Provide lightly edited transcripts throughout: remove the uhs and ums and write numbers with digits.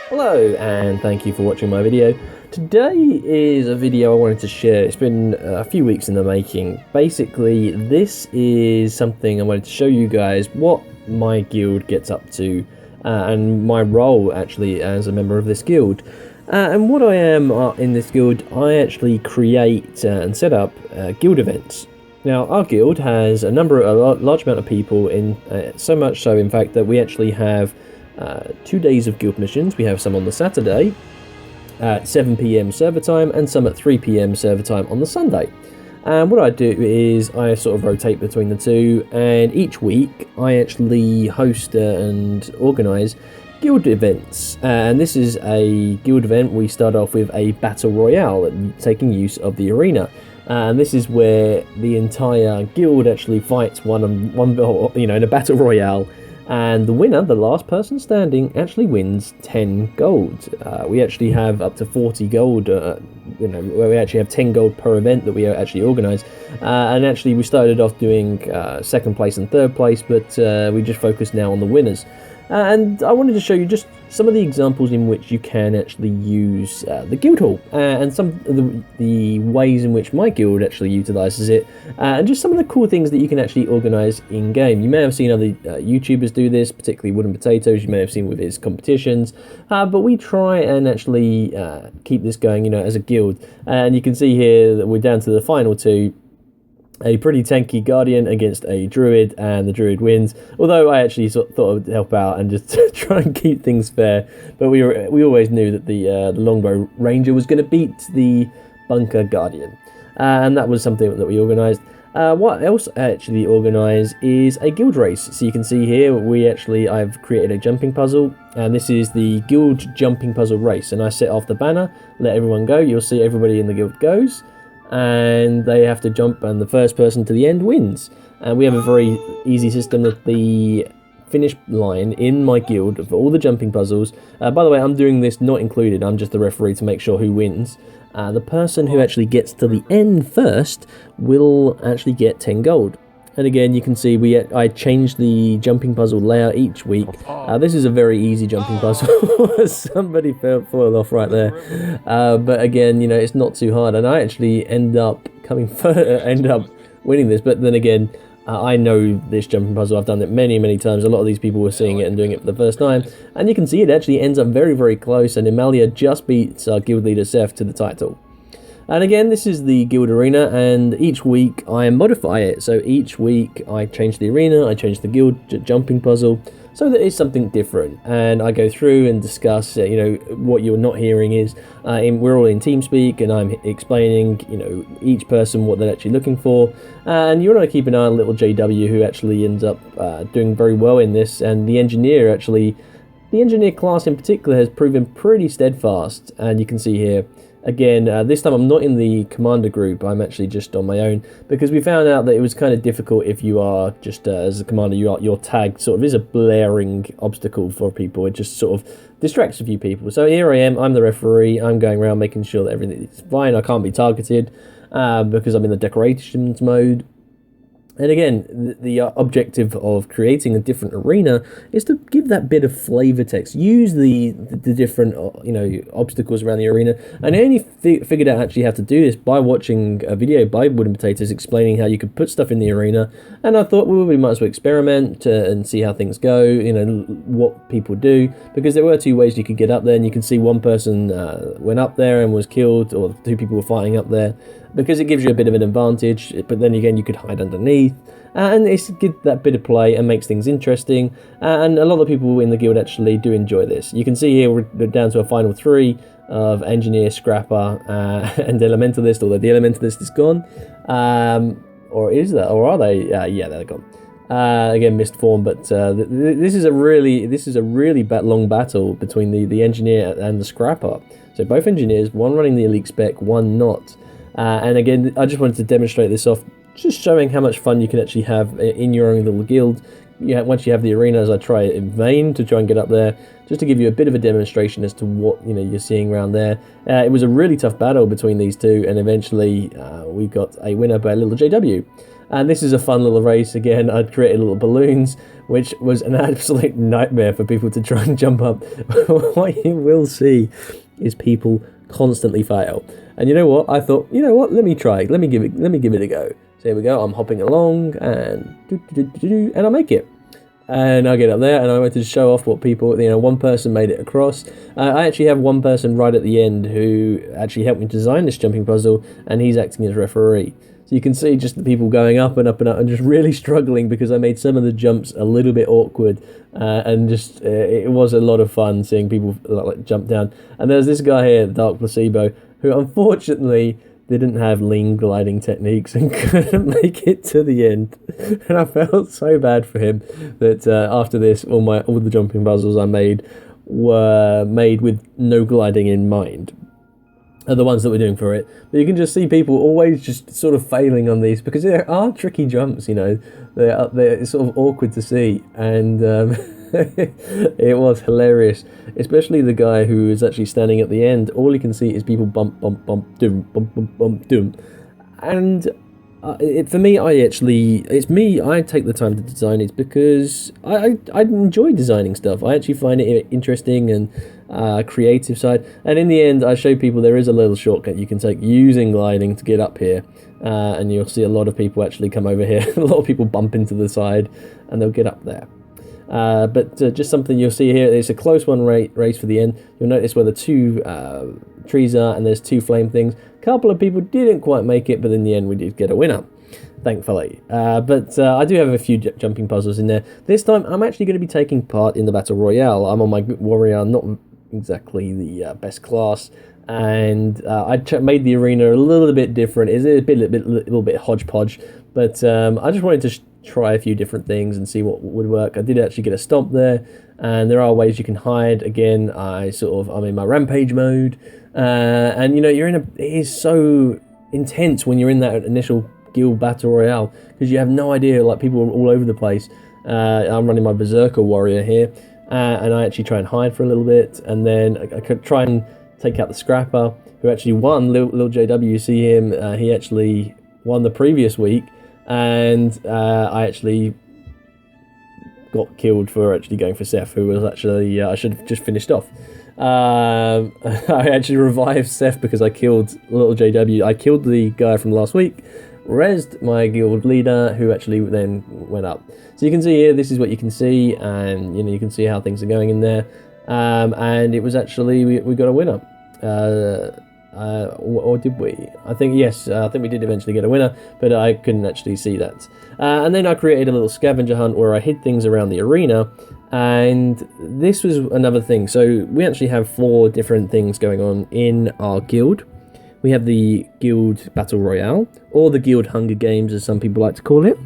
Hello, and thank you for watching my video. Today is a video I wanted to share. It's been a few weeks in the making. Basically, this is something I wanted to show you guys what my guild gets up to, and my role actually as a member of this guild. And what I am in this guild, I actually create and set up guild events. Now, our guild has a large amount of people in, so much so in fact that we actually have 2 days of guild missions. We have some on the Saturday at 7 PM server time and some at 3 PM server time on the Sunday. And what I do is I sort of rotate between the two, and each week I actually host and organise guild events. And this is a guild event. We start off with a Battle Royale, taking use of the arena. And this is where the entire guild actually fights one, in a Battle Royale. And the winner, the last person standing, actually wins 10 gold. We actually have up to 40 gold, where we actually have 10 gold per event that we actually organise. And actually we started off doing second place and third place, but we just focus now on the winners. And I wanted to show you just some of the examples in which you can actually use the guild hall, and some of the ways in which my guild actually utilises it, and just some of the cool things that you can actually organise in-game. You may have seen other YouTubers do this, particularly Wooden Potatoes, you may have seen with his competitions, but we try and actually keep this going, as a guild. And you can see here that we're down to the final two. A pretty tanky Guardian against a Druid, and the Druid wins. Although I actually thought I would help out and just try and keep things fair. But we always knew that the Longbow Ranger was going to beat the Bunker Guardian. And that was something that we organised. What else I actually organise is a guild race. So you can see here, I've created a jumping puzzle. And this is the guild jumping puzzle race. And I set off the banner, let everyone go. You'll see everybody in the guild goes, and they have to jump, and the first person to the end wins. And we have a very easy system that the finish line in my guild for all the jumping puzzles, by the way, I'm doing this not included, I'm just the referee to make sure who wins. The person who actually gets to the end first will actually get 10 gold. And again, you can see I changed the jumping puzzle layout each week. This is a very easy jumping puzzle. Somebody fell off right there. But again, it's not too hard. And I actually end up winning this. But then again, I know this jumping puzzle. I've done it many, many times. A lot of these people were seeing it and doing it for the first time. And you can see it actually ends up very, very close. And Imalia just beats our guild leader, Seth, to the title. And again, this is the guild arena, and each week I modify it. So each week I change the arena, I change the guild jumping puzzle, so that it's something different. And I go through and discuss, what you're not hearing is, we're all in TeamSpeak, and I'm explaining, each person what they're actually looking for. And you want to keep an eye on little JW, who actually ends up doing very well in this, and the engineer class in particular has proven pretty steadfast. And you can see here, again, this time I'm not in the commander group, I'm actually just on my own, because we found out that it was kind of difficult if you are just, as a commander, your tag sort of is a blaring obstacle for people. It just sort of distracts a few people. So here I am, I'm the referee, I'm going around making sure that everything is fine. I can't be targeted because I'm in the decorations mode. And again, the objective of creating a different arena is to give that bit of flavor text. Use the different obstacles around the arena. And I only figured out actually how to do this by watching a video by Wooden Potatoes explaining how you could put stuff in the arena. And I thought, well, we might as well experiment and see how things go. What people do, because there were two ways you could get up there, and you can see one person went up there and was killed, or two people were fighting up there, because it gives you a bit of an advantage. But then again, you could hide underneath, and it's gives that bit of play and makes things interesting. And a lot of people in the guild actually do enjoy this. You can see here we're down to a final three of Engineer, Scrapper, and Elementalist, although the Elementalist is gone. Or is that? Or are they? Yeah, they're gone. Again, missed form, but this is a really long battle between the Engineer and the Scrapper. So both engineers, one running the elite spec, one not. And again, I just wanted to demonstrate this off, just showing how much fun you can actually have in your own little guild. Once you have the arenas, I try in vain to try and get up there, just to give you a bit of a demonstration as to what you're seeing around there. It was a really tough battle between these two, and eventually we got a winner by little JW. And this is a fun little race. Again, I'd created little balloons, which was an absolute nightmare for people to try and jump up. What you will see is people constantly fail. And you know what? I thought, you know what? Let me try. Let me give it a go. So here we go. I'm hopping along, and and I make it. And I get up there, and I went to show off what people, one person made it across. I actually have one person right at the end who actually helped me design this jumping puzzle, and he's acting as referee. So you can see just the people going up and up and up and just really struggling because I made some of the jumps a little bit awkward, and just it was a lot of fun seeing people like jump down. And there's this guy here, Dark Placebo, who unfortunately didn't have lean gliding techniques and couldn't make it to the end. And I felt so bad for him that after this, all the jumping puzzles I made were made with no gliding in mind. Are the ones that we're doing for it. But you can just see people always just sort of failing on these because there are tricky jumps, they're sort of awkward to see. And it was hilarious, especially the guy who is actually standing at the end. All he can see is people bump, bump, bump, doom, bump, bump, bump, doom. And for me, I take the time to design it because I enjoy designing stuff. I actually find it interesting and creative side. And in the end, I show people there is a little shortcut you can take using gliding to get up here. And you'll see a lot of people actually come over here. A lot of people bump into the side and they'll get up there. But just something you'll see here, it's a close one race for the end. You'll notice where the two trees are, and there's two flame things. A couple of people didn't quite make it, but in the end we did get a winner, thankfully. But I do have a few jumping puzzles in there. This time I'm actually going to be taking part in the Battle Royale. I'm on my warrior, not exactly the best class, and I made the arena a little bit different. It's a little bit hodgepodge, but I just wanted to try a few different things and see what would work. I did actually get a stomp there, and there are ways you can hide. Again, I'm in my rampage mode, and it is so intense when you're in that initial guild battle royale because you have no idea, like people are all over the place. I'm running my berserker warrior here, and I actually try and hide for a little bit, and then I could try and take out the scrapper who actually won. Lil JW, you see him, he actually won the previous week. And I actually got killed for actually going for Seth, who was actually, I should have just finished off. I actually revived Seth because I killed little JW. I killed the guy from last week, rezzed my guild leader, who actually then went up. So you can see here, this is what you can see, and you can see how things are going in there. And it was actually, we got a winner. Or did we? I think yes. I think we did eventually get a winner, but I couldn't actually see that. And then I created a little scavenger hunt where I hid things around the arena, and this was another thing. So we actually have 4 different things going on in our guild. We have the guild battle royale, or the guild Hunger Games, as some people like to call it.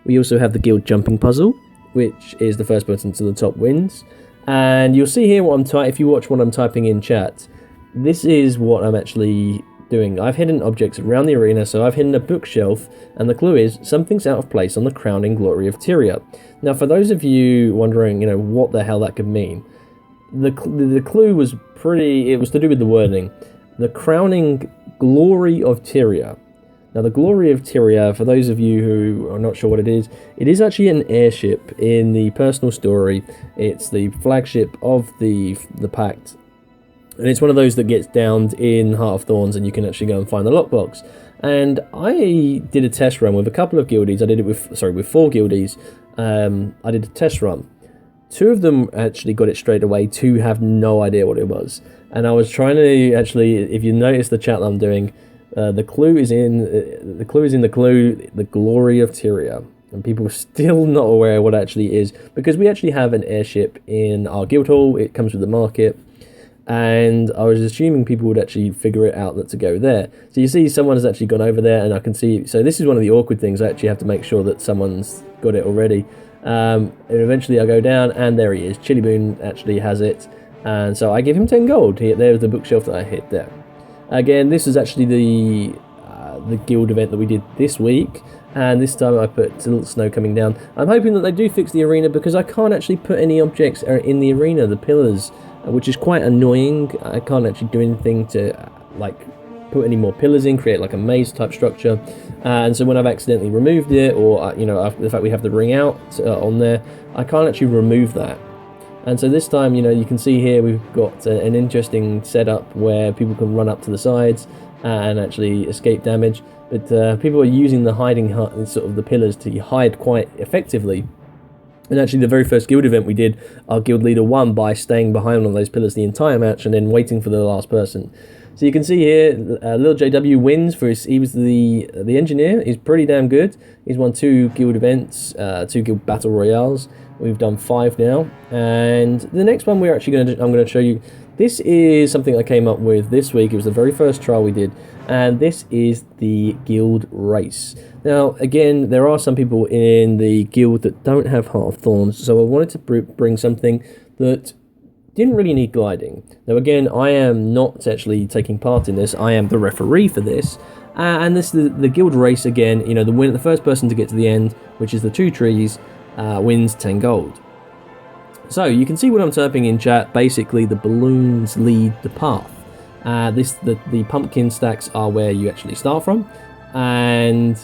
We also have the guild jumping puzzle, which is the first person to the top wins. And you'll see here what if you watch what I'm typing in chat. This is what I'm actually doing. I've hidden objects around the arena, so I've hidden a bookshelf, and the clue is something's out of place on the crowning glory of Tyria. Now, for those of you wondering, what the hell that could mean, the clue was it was to do with the wording. The crowning glory of Tyria. Now, the glory of Tyria, for those of you who are not sure what it is actually an airship in the personal story. It's the flagship of the Pact. And it's one of those that gets downed in Heart of Thorns, and you can actually go and find the lockbox. And I did a test run with a couple of guildies. I did it with 4 guildies. I did a test run. 2 of them actually got it straight away. 2 have no idea what it was. And I was trying to actually, if you notice the chat that I'm doing, the clue is in the clue, the glory of Tyria. And people are still not aware of what it actually is, because we actually have an airship in our guild hall. It comes with the market. And I was assuming people would actually figure it out that to go there. So you see someone has actually gone over there, and I can see, so this is one of the awkward things. I actually have to make sure that someone's got it already. And eventually I go down, and there he is. Chili Boon actually has it, and so I give him 10 gold. There's the bookshelf that I hit there. Again, this is actually the guild event that we did this week, and this time I put a little snow coming down. I'm hoping that they do fix the arena, because I can't actually put any objects in the arena, the pillars, which is quite annoying. I can't actually do anything to put any more pillars in, create like a maze type structure. And so when I've accidentally removed it, or you know, the fact we have the ring out on there, I can't actually remove that. And so this time, you know, you can see here we've got an interesting setup where people can run up to the sides and actually escape damage. But people are using the hiding sort of the pillars to hide quite effectively. And actually, the very first guild event we did, our guild leader won by staying behind on those pillars the entire match and then waiting for the last person. So you can see here, Lil JW wins for he was the engineer. He's pretty damn good. He's won 2 guild events, 2 guild battle royales. We've done 5 now, and the next one I'm going to show you. This is something I came up with this week. It was the very first trial we did, and this is the guild race. Now, again, there are some people in the guild that don't have Heart of Thorns, so I wanted to bring something that didn't really need gliding. Now, again, I am not actually taking part in this. I am the referee for this, and this the guild race again. You know, the first person to get to the end, which is the 2 trees, wins 10 gold. So you can see what I'm typing in chat. Basically, the balloons lead the path. The pumpkin stacks are where you actually start from, and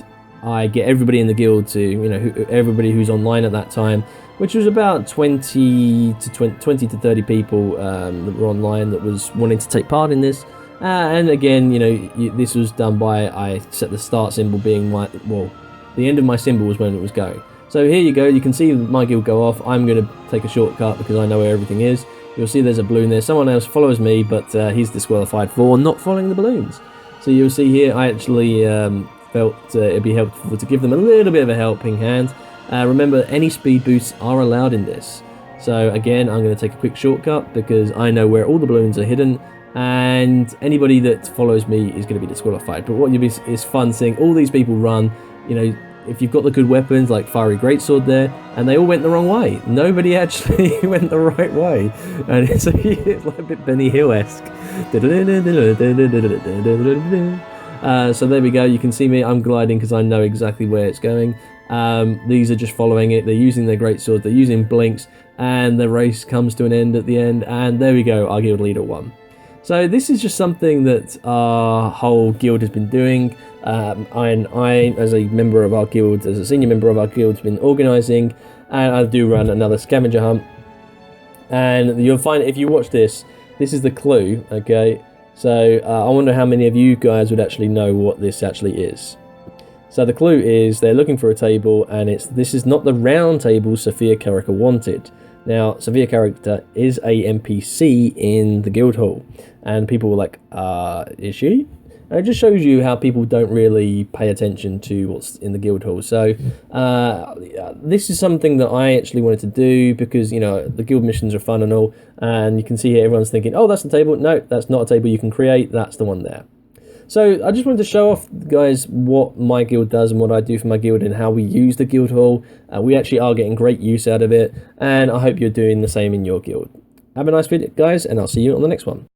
I get everybody in the guild to, you know, everybody who's online at that time, which was about 20 to 30 people that were online that was wanting to take part in this. And again, you know, this was done by, I set the start symbol being the end of my symbol was when it was going. So here you go, you can see my guild go off. I'm going to take a shortcut because I know where everything is. You'll see there's a balloon there. Someone else follows me, but he's disqualified for not following the balloons. So you'll see here, I actually felt it'd be helpful to give them a little bit of a helping hand. Remember, any speed boosts are allowed in this. So again, I'm going to take a quick shortcut because I know where all the balloons are hidden, and anybody that follows me is going to be disqualified. But what is fun seeing all these people run, you know, if you've got the good weapons like Fiery Greatsword there, and they all went the wrong way. Nobody actually went the right way. And it's like a bit Benny Hill-esque. So there we go, you can see me, I'm gliding because I know exactly where it's going. These are just following it, they're using their greatsword, they're using blinks, and the race comes to an end at the end, and there we go, our guild leader won. So this is just something that our whole guild has been doing. I, as a member of our guild, as a senior member of our guild, has been organising, and I do run another scavenger hunt. And you'll find, if you watch this, this is the clue, okay? So I wonder how many of you guys would actually know what this actually is. So the clue is they're looking for a table, and this is not the round table Sophia character wanted. Now, Sophia character is a NPC in the guild hall, and people were like, is she? And it just shows you how people don't really pay attention to what's in the guild hall. So this is something that I actually wanted to do because, you know, the guild missions are fun and all, and you can see here everyone's thinking, oh, that's the table. No, that's not a table you can create. That's the one there. So I just wanted to show off, guys, what my guild does and what I do for my guild and how we use the guild hall. We actually are getting great use out of it, and I hope you're doing the same in your guild. Have a nice video, guys, and I'll see you on the next one.